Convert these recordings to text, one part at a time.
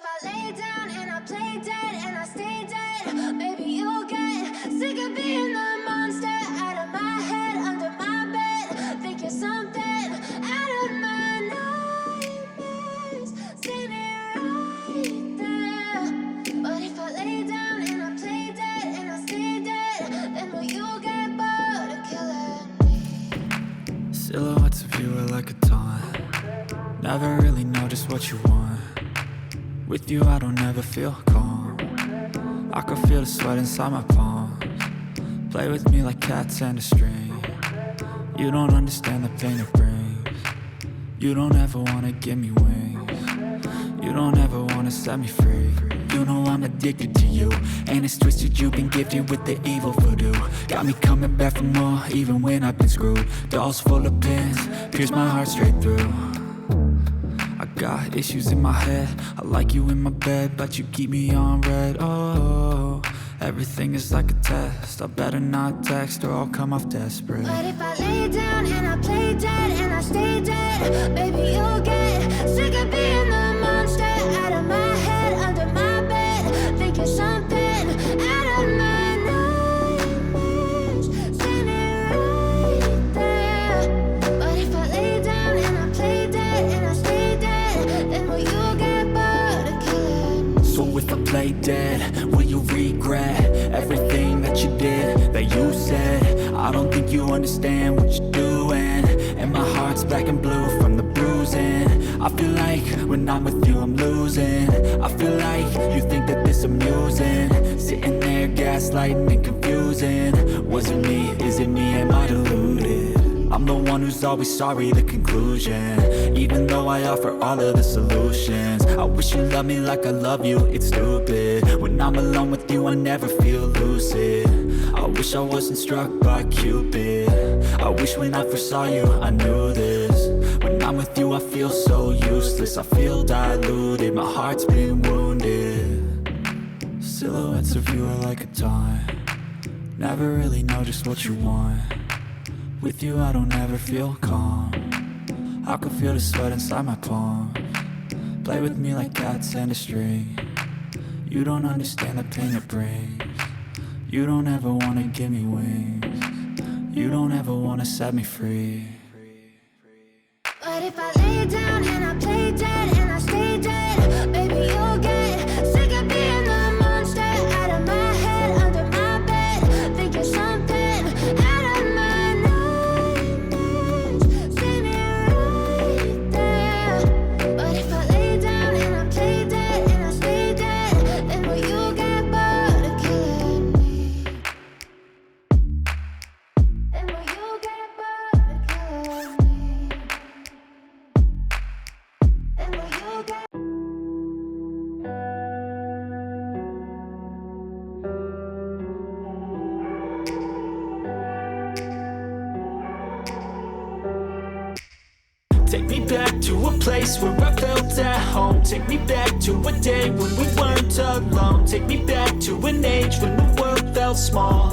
if I lay down and I play dead and I stay dead, maybe you'll get sick of being the monster out of my head, under my bed. Think you're something out of my nightmares, standing right there. But if I lay down and I play dead and I stay dead, then will you get bored of killing me? Silhouettes of you are like a taunt. Never really know just what you want. With you I don't ever feel calm. I can feel the sweat inside my palms. Play with me like cats and a string. You don't understand the pain it brings. You don't ever wanna give me wings. You don't ever wanna set me free. You know I'm addicted to you, and it's twisted, you've been gifted with the evil voodoo. Got me coming back for more, even when I've been screwed. Dolls full of pins, pierce my heart straight through. I got issues in my head, I like you in my bed, but you keep me on red. Oh, everything is like a test, I better not text or I'll come off desperate. But if I lay down and I play dead and I stay dead, baby you'll get sick of being the monster out of my head, under my bed. Think you're something out of my nightmares, standing right there. But if I lay down and I play dead and I stay dead, then will you get bored of killing me? So if I play dead, will you regret everything that you did, that you said? I don't think you understand what you're doing, and my heart's black and blue from the bruising. I feel like when I'm with you I'm losing. I feel like you think that this amusing, sitting there gaslighting and confusing. Was it me? Is it me? Am I deluded? I'm the one who's always sorry, the conclusion. Even though I offer all of the solutions, I wish you loved me like I love you, it's stupid. When I'm alone with you I never feel lucid. I wish I wasn't struck by Cupid. I wish when I first saw you I knew this. When I'm with you I feel so useless, I feel diluted, my heart's been wounded. Silhouettes of you are like a taunt. Never really know just what you want. With you I don't ever feel calm. I can feel the sweat inside my palms. Play with me like cats and a string. You don't understand the pain it brings. You don't ever wanna give me wings. You don't ever wanna set me free. But if I lay down and I play dead and I stay dead, baby you'll get sick of being the monster out of my head, under my bed. Think you're something out of my nightmares, standing right there. But if I lay down and I play dead and I stay dead, then will you get bored of killing me? Then will you get bored of killing me? Then will you get Take me back to a place where I felt at home. Take me back to a day when we weren't alone. Take me back to an age when the world felt small,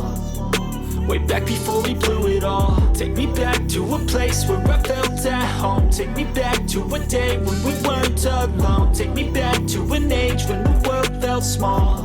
way back before we blew it all. Take me back to a place where I felt at home. Take me back to a day when we weren't alone. Take me back to an age when the world felt small,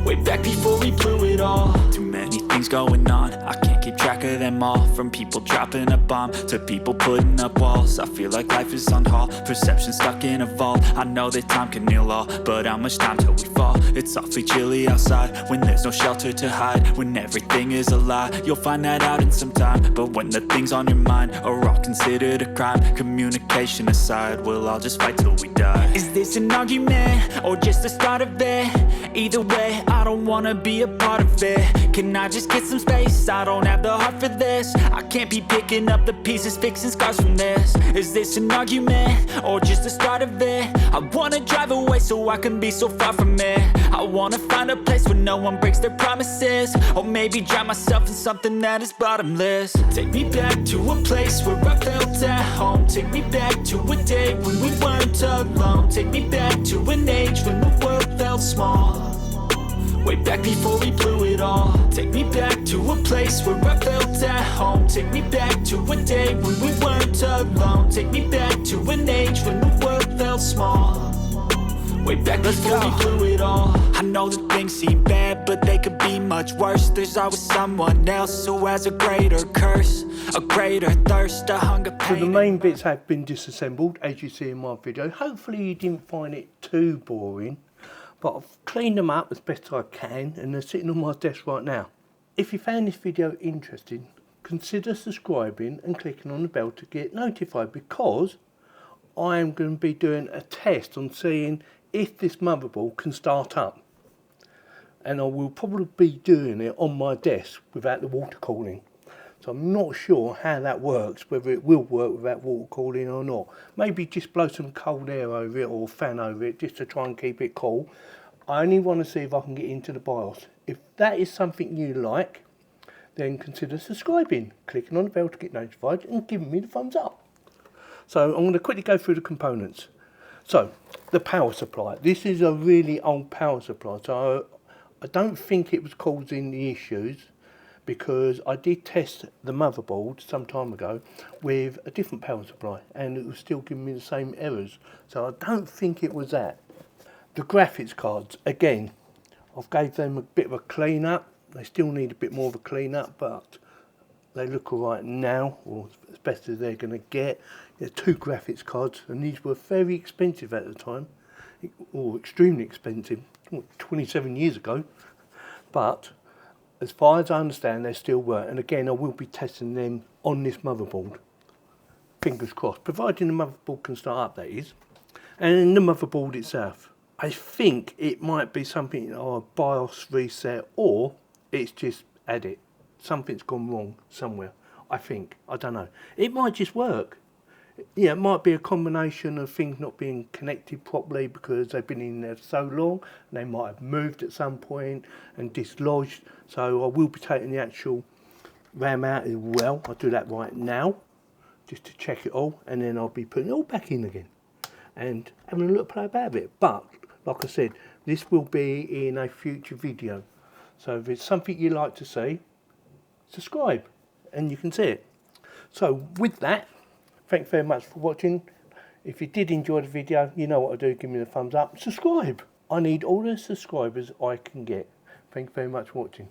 way back before we blew it all. Too many things going on, I can't keep track of them all. From people dropping a bomb to people putting up walls. I feel like life is on hold, perception stuck in a vault. I know that time can heal all, but how much time till we fall? It's awfully chilly outside, when there's no shelter to hide. When everything is a lie, you'll find that out in some time. But when the things on your mind are all considered a crime, communication aside, we'll all just fight till we die. Is this an argument, or just the start of it? Either way, I don't wanna be a part of it. Can I just get some space? I don't have the heart for this. I can't be picking up the pieces, fixing scars from this. Is this an argument, or just the start of it? I wanna drive away so I can be so far from it. I wanna find a place where no one breaks their promises, or maybe drown myself in something that is bottomless. Take me back to a place where I felt at home. Take me back to a day when we weren't alone. Take me back to an age when the world felt small, way back before we blew it all. Take me back to a place where I felt at home. Take me back to a day when we weren't alone. Take me back to an age when the world felt small, way let's go. Put me through it all. I know that things seem bad, but they could be much worse. There's always someone else who has a greater curse, a greater thirst, a hunger, pain. So the main bits have been disassembled, as you see in my video. Hopefully you didn't find it too boring, but I've cleaned them up as best I can, and they're sitting on my desk right now. If you found this video interesting, consider subscribing and clicking on the bell to get notified, because I am going to be doing a test on seeing if this motherboard can start up. And I will probably be doing it on my desk without the water cooling. So I'm not sure how that works, whether it will work without water cooling or not. Maybe just blow some cold air over it or fan over it just to try and keep it cool. I only want to see if I can get into the BIOS. If that is something you like, then consider subscribing, clicking on the bell to get notified, and giving me the thumbs up. So I'm going to quickly go through the components. So the power supply. This is a really old power supply. So I don't think it was causing the issues, because I did test the motherboard some time ago with a different power supply and it was still giving me the same errors. So I don't think it was that. The graphics cards, again, I've gave them a bit of a clean up. They still need a bit more of a clean up, but they look alright now, or as best as they're going to get. There are 2 graphics cards, and these were very expensive at the time, or extremely expensive, 27 years ago. But as far as I understand, they still work, and again I will be testing them on this motherboard. Fingers crossed, providing the motherboard can start up, that is. And the motherboard itself, I think it might be something, a BIOS reset, or it's just added. Something's gone wrong somewhere, I think. I don't know. It might just work. Yeah, it might be a combination of things not being connected properly because they've been in there so long, and they might have moved at some point and dislodged. So I will be taking the actual RAM out as well. I'll do that right now, just to check it all, and then I'll be putting it all back in again and having a little play about it. But like I said, this will be in a future video. So if it's something you like to see, subscribe and you can see it. So with that, thanks very much for watching. If you did enjoy the video, you know what to do. Give me the thumbs up. Subscribe. I need all the subscribers I can get. Thank you very much for watching.